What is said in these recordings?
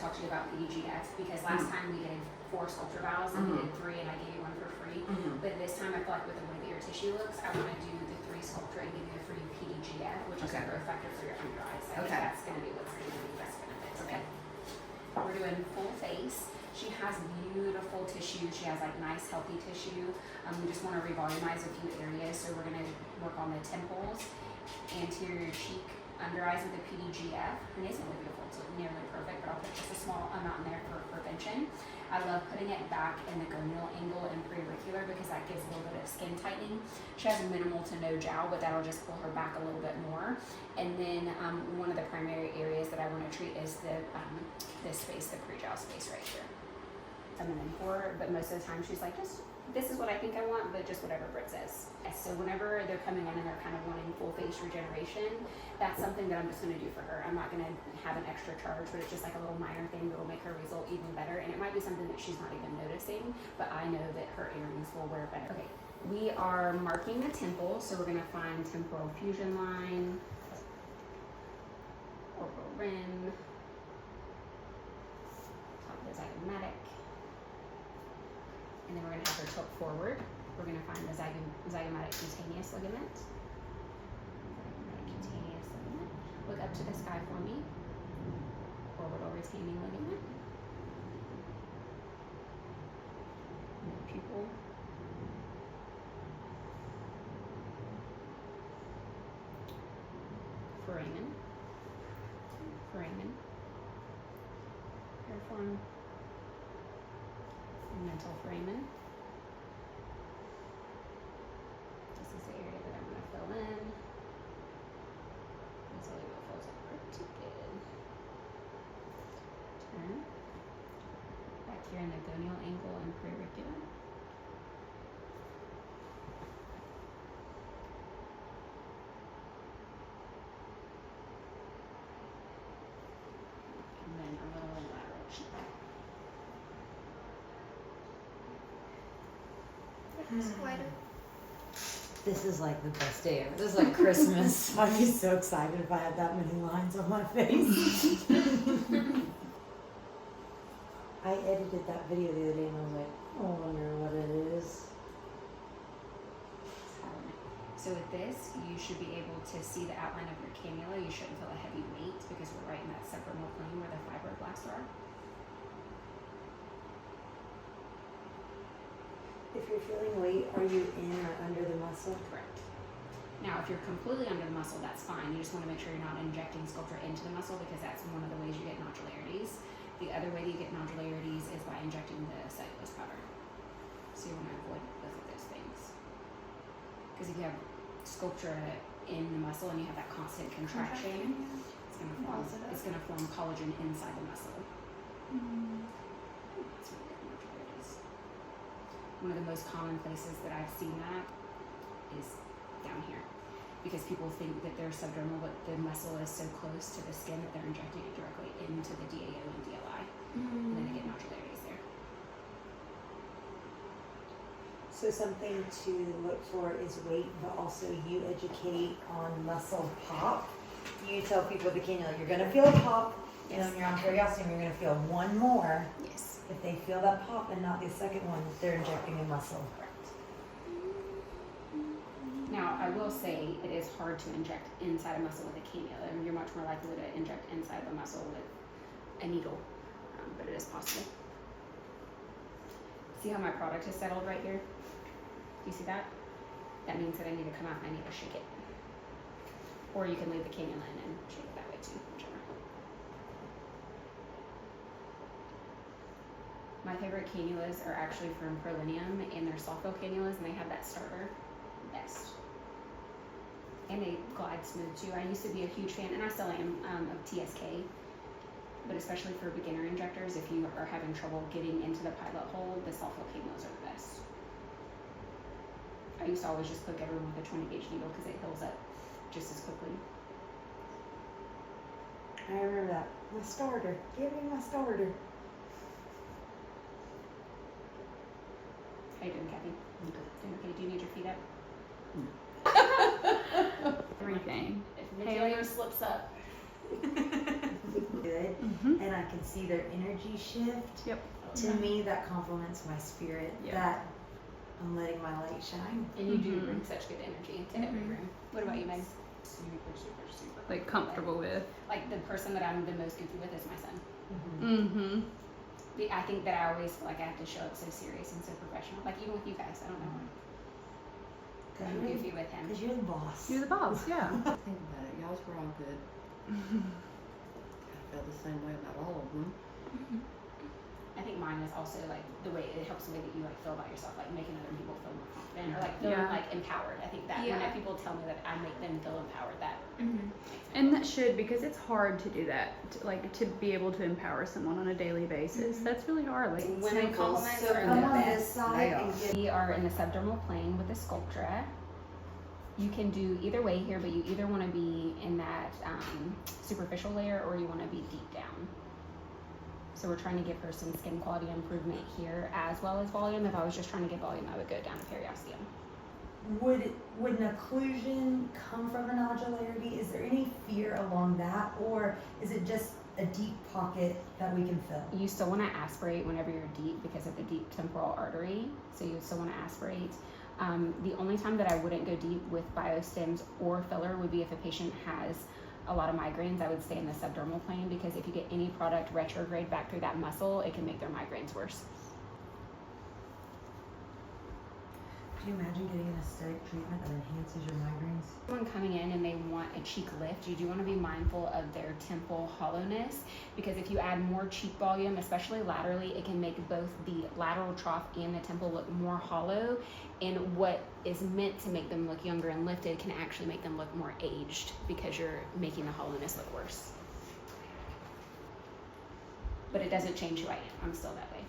talk to you about PDGF because last time we did 4 sculpture valves and we did 3 and I gave you one for free. But this time I feel like with the way that your tissue looks, I want to do the 3 sculpture and give you a free PDGF, which is super effective for your under eyes. I think that's going to be what's going to be the best benefits. Okay. We're doing full face. She has beautiful tissue. She has like nice healthy tissue. We just want to revolumize a few areas. So we're going to work on the temples, anterior cheek, under eyes with the PDGF. Her nails are beautiful. It's nearly perfect, but I'll put just a small amount in there for prevention. I love putting it back in the gonal angle and preauricular because that gives a little bit of skin tightening. She has minimal to no jowl, but that'll just pull her back a little bit more. And then one of the primary areas that I want to treat is this space, the pre-jowl space right here. Feminine for her, but most of the time she's like, just this is what I think I want, but just whatever Britt says. So whenever they're coming in and they're kind of wanting full face regeneration, that's something that I'm just going to do for her. I'm not going to have an extra charge, but it's just like a little minor thing that will make her result even better. And it might be something that she's not even noticing, but I know that her earrings will wear better. Okay, we are marking the temple, so we're going to find temporal fusion line, orbital rim, top of the zygomatic. And then we're going to have her tilt forward. We're going to find the zygomatic cutaneous ligament. Zygomatic cutaneous ligament. Look up to the sky for me. Orbital retaining ligament. Mid pupil. Foramen. Foramen. Piriform. Mental foramen. This is the area that I'm going to fill in. This area fills up pretty good. Turn. Back here in the gonial angle and preauricular. And then a little lateral cheek. This is like the best day ever. This is like Christmas. I'd be so excited if I had that many lines on my face. I edited that video the other day and I was like, I wonder what it is. So with this, you should be able to see the outline of your cannula. You shouldn't feel a heavy weight because we're right in that subdermal plane where the fibroblasts are. If you're feeling weight, are you in or under the muscle? Correct. Now, if you're completely under the muscle, that's fine. You just want to make sure you're not injecting sculpture into the muscle because that's one of the ways you get nodularities. The other way that you get nodularities is by injecting the cellulose powder. So you want to avoid both of those things. Because if you have sculpture in the muscle and you have that constant contraction, it's going to form collagen inside the muscle. That's where you get nodularities. One of the most common places that I've seen that is down here because people think that they're subdermal, but the muscle is so close to the skin that they're injecting it directly into the DAO and DLI, and then they get nodularities there. So something to look for is weight, but also you educate on muscle pop. You tell people at the cannula, you're going to feel a pop, and when you're on Biostim, you're going to feel one more. Yes. If they feel that pop and not the second one, they're injecting a muscle. Correct. Now, I will say it is hard to inject inside a muscle with a cannula. I mean, you're much more likely to inject inside of a muscle with a needle, but it is possible. See how my product is settled right here? Do you see that? That means that I need to come out and I need to shake it. Or you can leave the cannula in and shake it that way too, whichever. My favorite cannulas are actually from Prolinium, and they're soft fill cannulas, and they have that starter. Best. And they glide smooth too. I used to be a huge fan, and I still am, of TSK, but especially for beginner injectors, if you are having trouble getting into the pilot hole, the soft fill cannulas are the best. I used to always just click everyone with a 20 gauge needle because it heals up just as quickly. I remember that. My starter. Give me my starter. How you doing, Kathy? Doing okay? Do you need your feet up? Everything. If Haley slips up. good, and I can see their energy shift. Yep. To me, that compliments my spirit. Yep. That I'm letting my light shine. And you do bring such good energy into every room. What about you, Meg? Super. Like comfortable with. Like the person that I'm the most goofy with is my son. Mm-hmm. I think that I always feel like I have to show up so serious and so professional. Like even with you guys, I don't know why. I'm goofy with him. Because you're the boss. You're the boss, yeah. Think about it. Y'all's were all good. I feel the same way about all of them. I think mine is also like the way it helps the way that you like feel about yourself, like making other people feel more confident or like feeling like empowered. I think that when people tell me that I make them feel empowered, that makes me And that should, because it's hard to do that, to be able to empower someone on a daily basis. That's really hard. Like women compliments So are come the on this best. side and get. We are in the subdermal plane with the Sculptra. You can do either way here, but you either want to be in that superficial layer or you want to be deep down. So we're trying to give her some skin quality improvement here as well as volume. If I was just trying to get volume, I would go down to periosteum. Would an occlusion come from a nodularity? Is there any fear along that, or is it just a deep pocket that we can fill? You still want to aspirate whenever you're deep because of the deep temporal artery. So you still want to aspirate. The only time that I wouldn't go deep with biostims or filler would be if a patient has a lot of migraines. I would stay in the subdermal plane because if you get any product retrograde back through that muscle, it can make their migraines worse. Could you imagine getting an aesthetic treatment that enhances your migraines? Someone coming in and they want a cheek lift, you do want to be mindful of their temple hollowness because if you add more cheek volume, especially laterally, it can make both the lateral trough and the temple look more hollow, and what is meant to make them look younger and lifted can actually make them look more aged because you're making the hollowness look worse. But it doesn't change who I am. I'm still that way.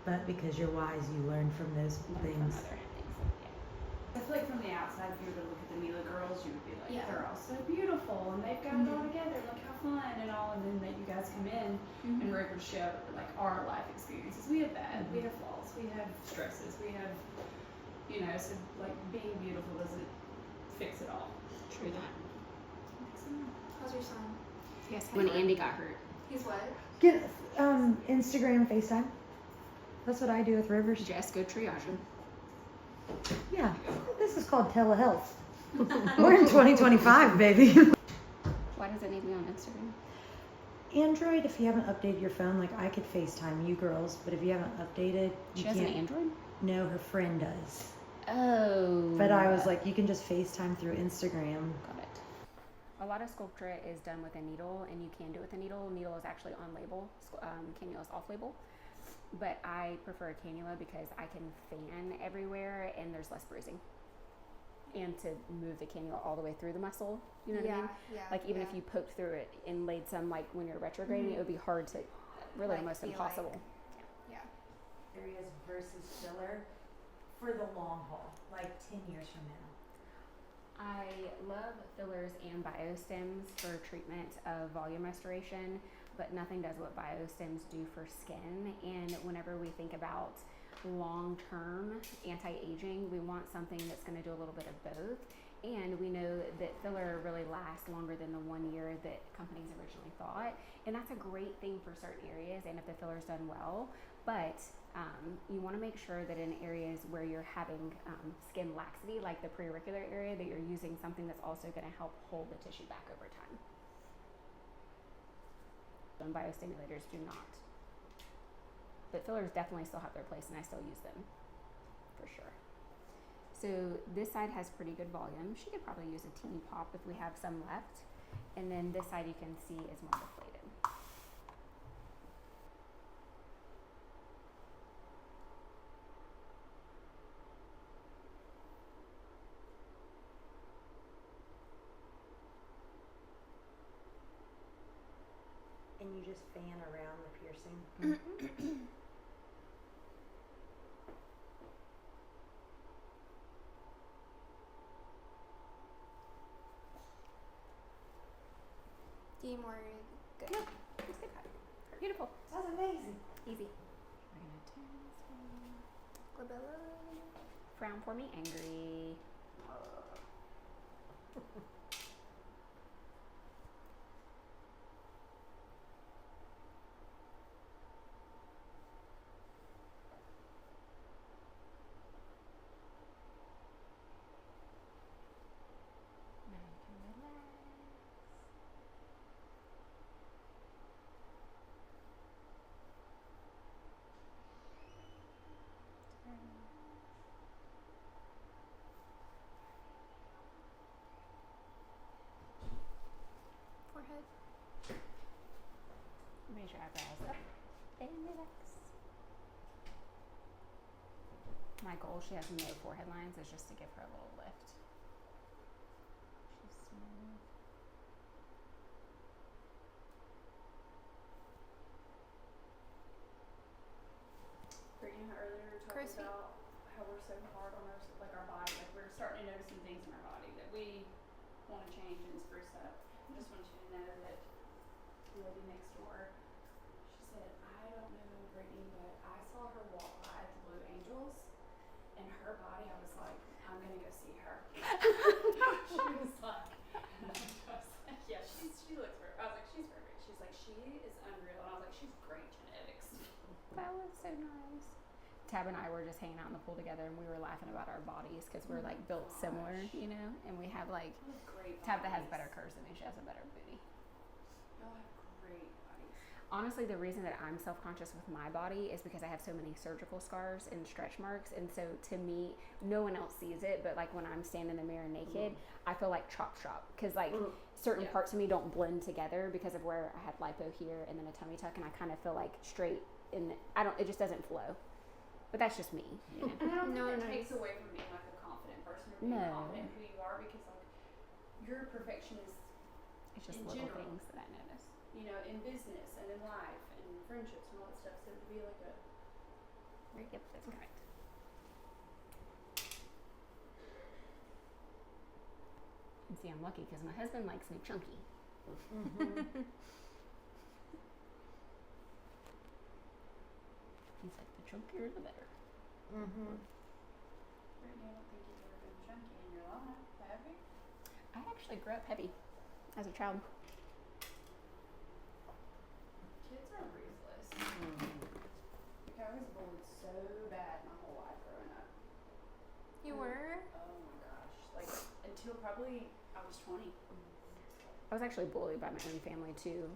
But because you're wise, you learn from those Learn things. from other things. Yeah. I feel like from the outside, if you were to look at the Mila girls, you would be like, Yeah. they're all so beautiful and they've got it all together. Look how fun and all. And then that you guys come in and we're able to share like our life experiences. We have bad, we have flaws, we have stresses, we have, you know, so like being beautiful doesn't fix it all. True that. How's your son? Yes. When Andy got hurt. He's what? Get Instagram, FaceTime. That's what I do with Rivers. Just go triage him. Yeah, this is called telehealth. We're in 2025, baby. Why does it need to be on Instagram? Android, if you haven't updated your phone, like I could FaceTime you girls, but if you haven't updated, She you has can't. an Android? No, her friend does. Oh. But I was like, you can just FaceTime through Instagram. Got it. A lot of Sculptra is done with a needle, and you can do it with a needle. Needle is actually on label. Cannula is off label. But I prefer a cannula because I can fan everywhere and there's less bruising. And to move the cannula all the way through the muscle, you know what I mean? Yeah. Like even if you poked through it and laid some, like when you're retrograding, it would be hard to, really Like, almost feel impossible. Areas versus filler for the long haul, like 10 years from now. I love fillers and biostims for treatment of volume restoration, but nothing does what biostims do for skin. And whenever we think about long-term anti-aging, we want something that's going to do a little bit of both. And we know that filler really lasts longer than the 1 year that companies originally thought. And that's a great thing for certain areas and if the filler's done well. But you want to make sure that in areas where you're having skin laxity, like the preauricular area, that you're using something that's also going to help hold the tissue back over time. And biostimulators do not. But fillers definitely still have their place and I still use them for sure. So this side has pretty good volume. She could probably use a teeny pop if we have some left. And then this side you can see is more deflated. And you just fan around the piercing. Do you more good? Yep. It's good cut. Beautiful. That's amazing. Easy. Glabella. Frown for me, angry. Raise your eyebrows up and relax. My goal, she has no forehead lines, is just to give her a little lift. She's smooth. Brittany, earlier we were talking Crispy. about how we're so hard on our body, like we're starting to notice some things in our body that we want to change and spruce up. I just want you to know that the lady next door, she said, I don't know Brittany, but I saw her walk by the Blue Angels, and her body, I was like, I'm gonna go see her. She was like, yeah, she looks perfect. I was like, she's perfect. She's like, she is unreal, and I was like, she's great genetics. That was so nice. Tab and I were just hanging out in the pool together, and we were laughing about our bodies because we're like built similar, you know. And we have like Y'all have great Tab that has bodies. better curves than me. She has a better booty. Y'all have great bodies. Honestly, the reason that I'm self-conscious with my body is because I have so many surgical scars and stretch marks, and so to me, no one else sees it. But like when I'm standing in the mirror naked, I feel like chop because like certain Yeah. parts of me don't blend together because of where I had lipo here and then a tummy tuck, and I kind of feel like straight in. It just doesn't flow. But that's just me. You know? And I don't No, think no, that takes it's- away from being like a confident person or being No. confident in who you are, because like you're a perfectionist, It's just In little general. things that I notice. you know, in business and in life and friendships and all that stuff. So to be like a Yep, that's correct. And see, I'm lucky because my husband likes me chunky. He's like, the chunkier the better. Mm-hmm. Brittany, I don't think you've ever been chunky in your life, have you? I actually grew up heavy as a child. Kids are ruthless. Like I was bullied so bad my whole life growing up. You were? Oh my gosh. Like until probably I was 20. I was actually bullied by my own family too,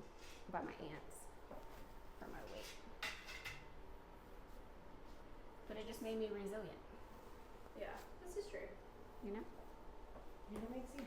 by my aunts for my weight. But it just made me resilient, Yeah, this is true. you know? And it makes you